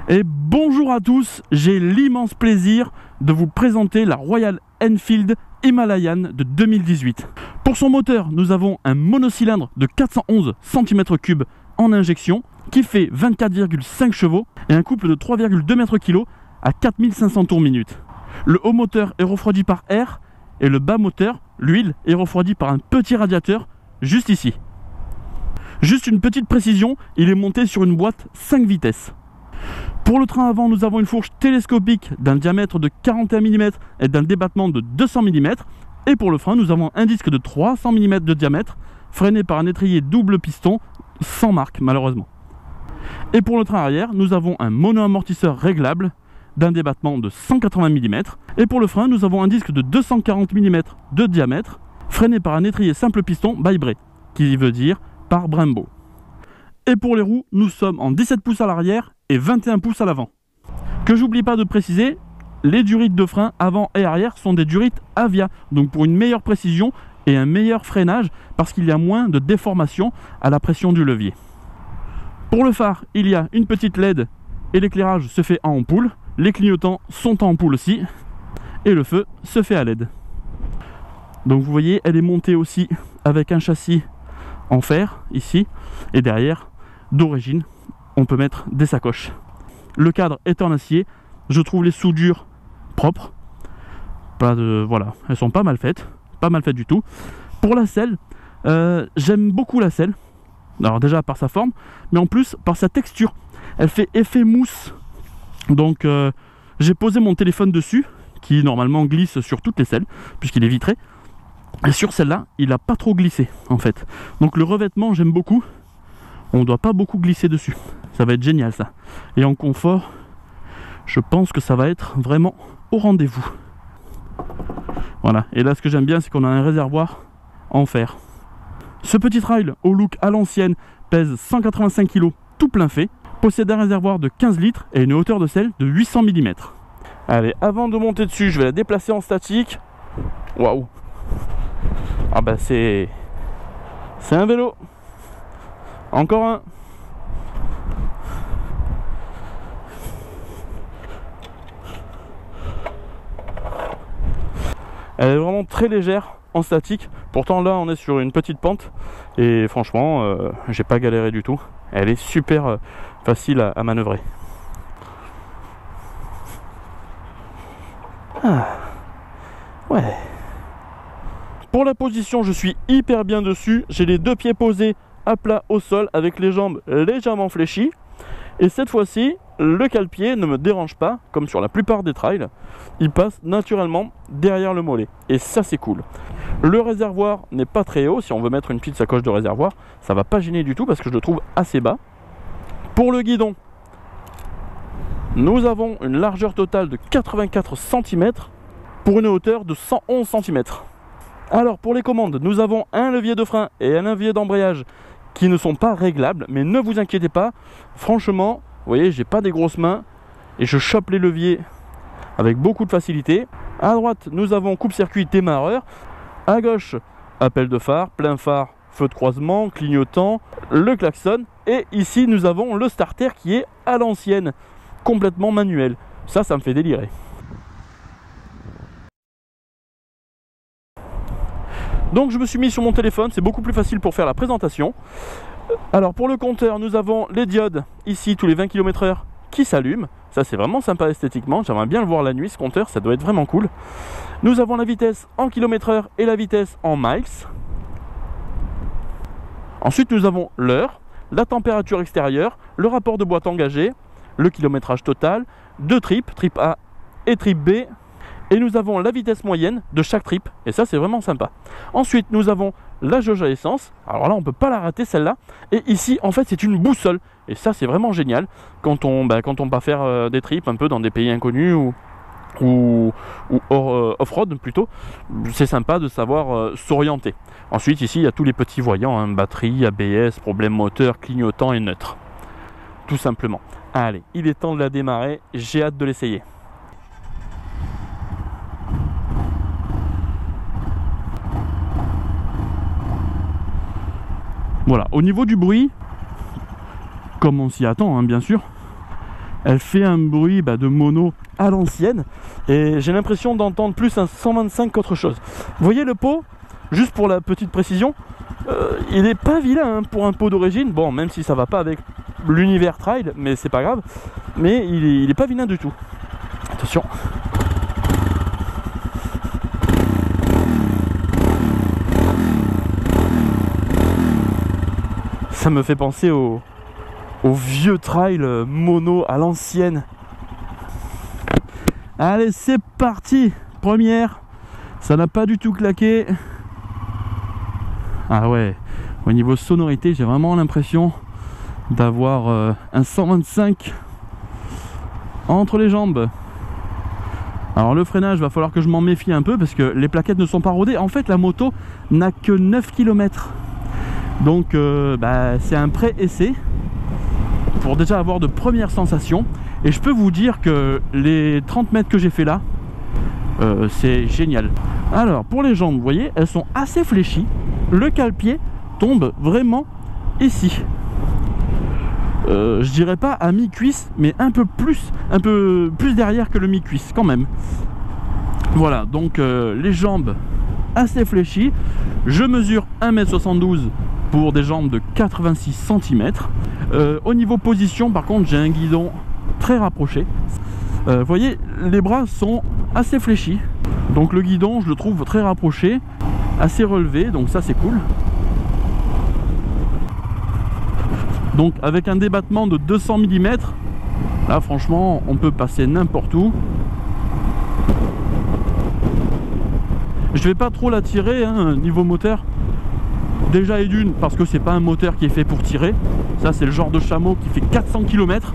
Et bonjour à tous, j'ai l'immense plaisir de vous présenter la Royal Enfield Himalayan de 2018. Pour son moteur, nous avons un monocylindre de 411 cm3 en injection qui fait 24,5 chevaux et un couple de 3,2 m/kg à 4500 tours minute. Le haut moteur est refroidi par air et le bas moteur, l'huile, est refroidi par un petit radiateur juste ici. Juste une petite précision, il est monté sur une boîte 5 vitesses. Pour le train avant, nous avons une fourche télescopique d'un diamètre de 41 mm et d'un débattement de 200 mm. Et pour le frein, nous avons un disque de 300 mm de diamètre, freiné par un étrier double piston, sans marque malheureusement. Et pour le train arrière, nous avons un mono-amortisseur réglable d'un débattement de 180 mm. Et pour le frein, nous avons un disque de 240 mm de diamètre, freiné par un étrier simple piston by Bray, qui veut dire par Brembo. Et pour les roues, nous sommes en 17 pouces à l'arrière et 21 pouces à l'avant. Que j'oublie pas de préciser, les durites de frein avant et arrière sont des durites Avia, donc pour une meilleure précision et un meilleur freinage, parce qu'il y a moins de déformation à la pression du levier. Pour le phare, il y a une petite LED et l'éclairage se fait en ampoule, les clignotants sont en ampoule aussi, et le feu se fait à LED. Donc vous voyez, elle est montée aussi avec un châssis en fer, ici, et derrière, d'origine, on peut mettre des sacoches. Le cadre est en acier, je trouve les soudures propres, voilà, elles sont pas mal faites du tout. Pour la selle, j'aime beaucoup la selle, alors déjà par sa forme, mais en plus par sa texture, elle fait effet mousse. Donc j'ai posé mon téléphone dessus, qui normalement glisse sur toutes les selles, puisqu'il est vitré, et sur celle-là, il n'a pas trop glissé en fait. Donc le revêtement, j'aime beaucoup. On ne doit pas beaucoup glisser dessus. Ça va être génial ça. Et en confort, je pense que ça va être vraiment au rendez-vous. Voilà. Et là, ce que j'aime bien, c'est qu'on a un réservoir en fer. Ce petit trail au look à l'ancienne pèse 185 kg tout plein fait. Possède un réservoir de 15 litres et une hauteur de selle de 800 mm. Allez, avant de monter dessus, je vais la déplacer en statique. Waouh! Ah bah c'est un vélo. Encore un. Elle est vraiment très légère en statique. Pourtant là on est sur une petite pente et franchement j'ai pas galéré du tout. Elle est super facile à manœuvrer. Ah. Ouais. Pour la position, je suis hyper bien dessus. J'ai les deux pieds posés à plat au sol avec les jambes légèrement fléchies. Et cette fois-ci, le cale-pied ne me dérange pas, comme sur la plupart des trails. Il passe naturellement derrière le mollet. Et ça, c'est cool. Le réservoir n'est pas très haut. Si on veut mettre une petite sacoche de réservoir, ça ne va pas gêner du tout parce que je le trouve assez bas. Pour le guidon, nous avons une largeur totale de 84 cm pour une hauteur de 111 cm. Alors pour les commandes, nous avons un levier de frein et un levier d'embrayage qui ne sont pas réglables, mais ne vous inquiétez pas, franchement, vous voyez, j'ai pas des grosses mains et je chope les leviers avec beaucoup de facilité. À droite, nous avons coupe-circuit démarreur, à gauche, appel de phare, plein phare, feu de croisement, clignotant, le klaxon, et ici nous avons le starter qui est à l'ancienne, complètement manuel. Ça me fait délirer. Donc je me suis mis sur mon téléphone, c'est beaucoup plus facile pour faire la présentation. Alors pour le compteur, nous avons les diodes ici tous les 20 km/h qui s'allument. Ça c'est vraiment sympa esthétiquement, j'aimerais bien le voir la nuit ce compteur, ça doit être vraiment cool. Nous avons la vitesse en km/h et la vitesse en miles. Ensuite nous avons l'heure, la température extérieure, le rapport de boîte engagé, le kilométrage total, deux tripes, trip A et trip B. Et nous avons la vitesse moyenne de chaque trip, et ça c'est vraiment sympa. Ensuite nous avons la jauge à essence, alors là on ne peut pas la rater celle-là. Et ici en fait c'est une boussole, et ça c'est vraiment génial quand on va faire des trips un peu dans des pays inconnus ou off-road plutôt. C'est sympa de savoir s'orienter. Ensuite ici il y a tous les petits voyants, hein, batterie, ABS, problème moteur, clignotant et neutre. Tout simplement. Allez, il est temps de la démarrer, j'ai hâte de l'essayer. Voilà, au niveau du bruit, comme on s'y attend, hein, bien sûr, Elle fait un bruit de mono à l'ancienne. Et j'ai l'impression d'entendre plus un 125 qu'autre chose. Vous voyez le pot? Juste pour la petite précision, il n'est pas vilain hein, pour un pot d'origine. Bon, même si ça va pas avec l'univers trail, mais c'est pas grave. Mais il est pas vilain du tout. Attention. Ça me fait penser au vieux trail mono à l'ancienne. Allez, c'est parti. Première, ça n'a pas du tout claqué. Ah ouais, au niveau sonorité, j'ai vraiment l'impression d'avoir un 125 entre les jambes. Alors le freinage, va falloir que je m'en méfie un peu parce que les plaquettes ne sont pas rodées. En fait, la moto n'a que 9 km. Donc c'est un pré-essai pour déjà avoir de premières sensations. Et je peux vous dire que les 30 mètres que j'ai fait là, c'est génial. Alors pour les jambes, vous voyez, elles sont assez fléchies. Le cale-pied tombe vraiment ici. Je dirais pas à mi-cuisse, mais un peu plus derrière que le mi-cuisse quand même. Voilà, donc les jambes assez fléchies. Je mesure 1m72 pour des jambes de 86 cm. Au niveau position, par contre, j'ai un guidon très rapproché. Vous voyez, les bras sont assez fléchis. Donc le guidon, je le trouve très rapproché, assez relevé, donc ça c'est cool. Donc avec un débattement de 200 mm, là franchement, on peut passer n'importe où. Je vais pas trop la tirer hein, niveau moteur. Déjà et d'une, parce que c'est pas un moteur qui est fait pour tirer. Ça c'est le genre de chameau qui fait 400 km,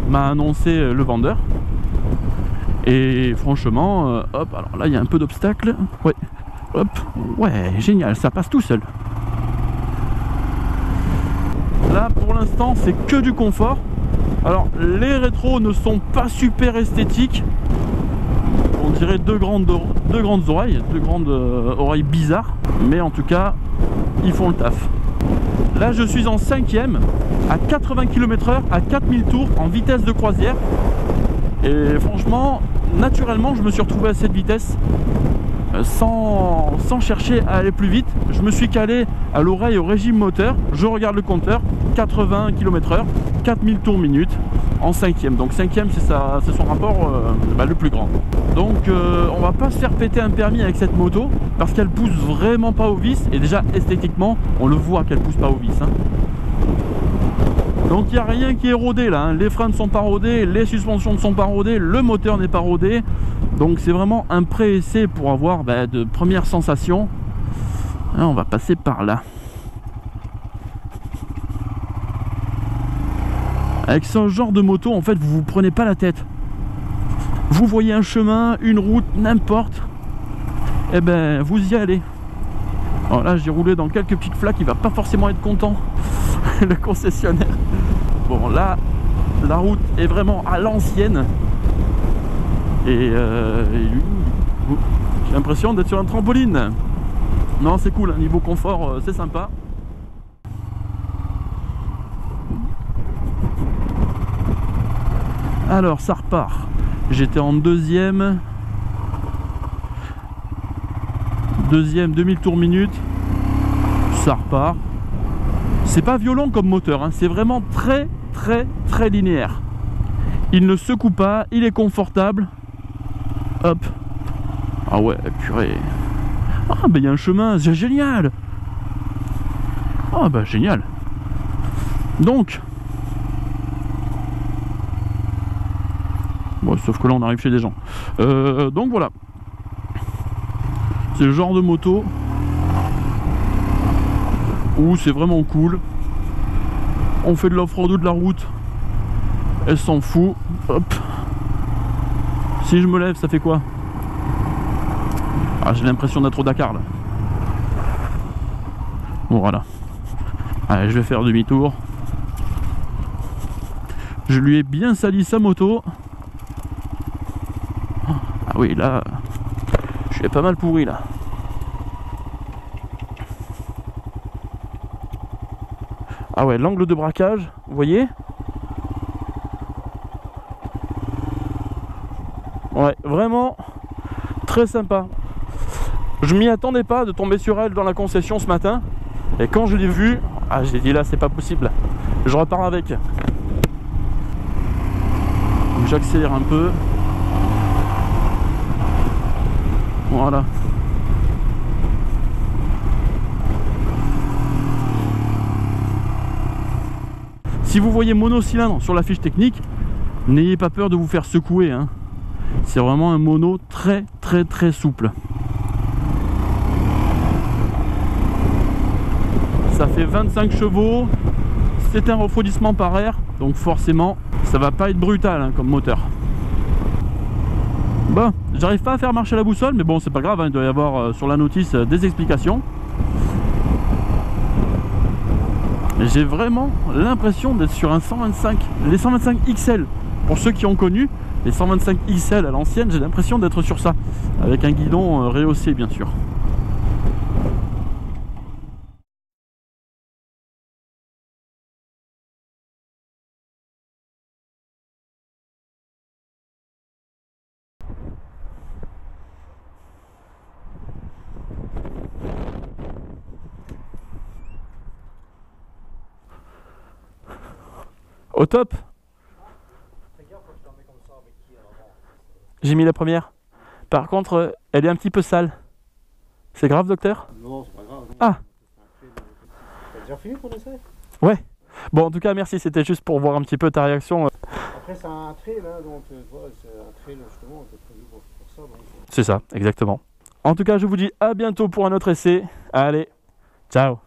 m'a annoncé le vendeur. Et franchement, hop, alors là il y a un peu d'obstacle. Ouais, hop, ouais, génial, ça passe tout seul. Là pour l'instant c'est que du confort. Alors les rétros ne sont pas super esthétiques. On dirait deux grandes oreilles, oreilles bizarres. Mais en tout cas, ils font le taf. Là je suis en 5e à 80 km/h à 4000 tours en vitesse de croisière. Et franchement, naturellement je me suis retrouvé à cette vitesse sans chercher à aller plus vite. Je me suis calé à l'oreille au régime moteur. Je regarde le compteur, 80 km/h, 4000 tours minute en 5e. Donc 5e c'est son rapport le plus grand. Donc on va pas se faire péter un permis avec cette moto parce qu'elle pousse vraiment pas au vice. Et déjà esthétiquement on le voit qu'elle pousse pas au vice hein. Donc il n'y a rien qui est rodé là hein. Les freins ne sont pas rodés, les suspensions ne sont pas rodées, le moteur n'est pas rodé. Donc c'est vraiment un pré-essai pour avoir de premières sensations. Là, on va passer par là. Avec ce genre de moto, en fait, vous vous prenez pas la tête. Vous voyez un chemin, une route, n'importe. Et vous y allez. Alors là, j'ai roulé dans quelques petites flaques, il va pas forcément être content, le concessionnaire. Bon, là, la route est vraiment à l'ancienne. Et j'ai l'impression d'être sur un trampoline. Non, c'est cool, niveau confort, c'est sympa. Alors, ça repart. J'étais en deuxième 2000 tours minute. Ça repart. C'est pas violent comme moteur, hein. C'est vraiment très linéaire. Il ne secoue pas, il est confortable. Hop. Ah ouais, purée. Ah il y a un chemin, c'est génial. Ah génial. Donc bon, sauf que là on arrive chez des gens. Donc voilà. C'est le genre de moto où c'est vraiment cool. On fait de l'off-road ou de la route, elle s'en fout. Hop. Si je me lève, ça fait quoi? Ah, j'ai l'impression d'être au Dakar là. Bon, voilà. Allez, je vais faire demi-tour. Je lui ai bien sali sa moto. Ah oui, là, je suis pas mal pourri là. Ah ouais, l'angle de braquage, vous voyez? vraiment très sympa. Je m'y attendais pas de tomber sur elle dans la concession ce matin. Et quand je l'ai vue, ah, j'ai dit là c'est pas possible. Je repars avec. Donc j'accélère un peu. Voilà. Si vous voyez monocylindre sur la fiche technique, n'ayez pas peur de vous faire secouer, hein. C'est vraiment un mono très souple. Ça fait 25 chevaux, c'est un refroidissement par air, donc forcément ça va pas être brutal, hein, comme moteur. Bon, j'arrive pas à faire marcher la boussole, mais bon c'est pas grave, hein, il doit y avoir sur la notice des explications. J'ai vraiment l'impression d'être sur un 125, les 125 XL. Pour ceux qui ont connu les 125 XL à l'ancienne, j'ai l'impression d'être sur ça, avec un guidon rehaussé bien sûr. Au top. J'ai mis la première. Par contre, elle est un petit peu sale. C'est grave, docteur? Non, c'est pas grave. Non. Ah. T'as déjà fini ton essai? Ouais. Bon, en tout cas, merci. C'était juste pour voir un petit peu ta réaction. Après, c'est un trail, hein, donc voilà, c'est un trail justement, c'est prévu pour ça. C'est ça, exactement. En tout cas, je vous dis à bientôt pour un autre essai. Allez, ciao.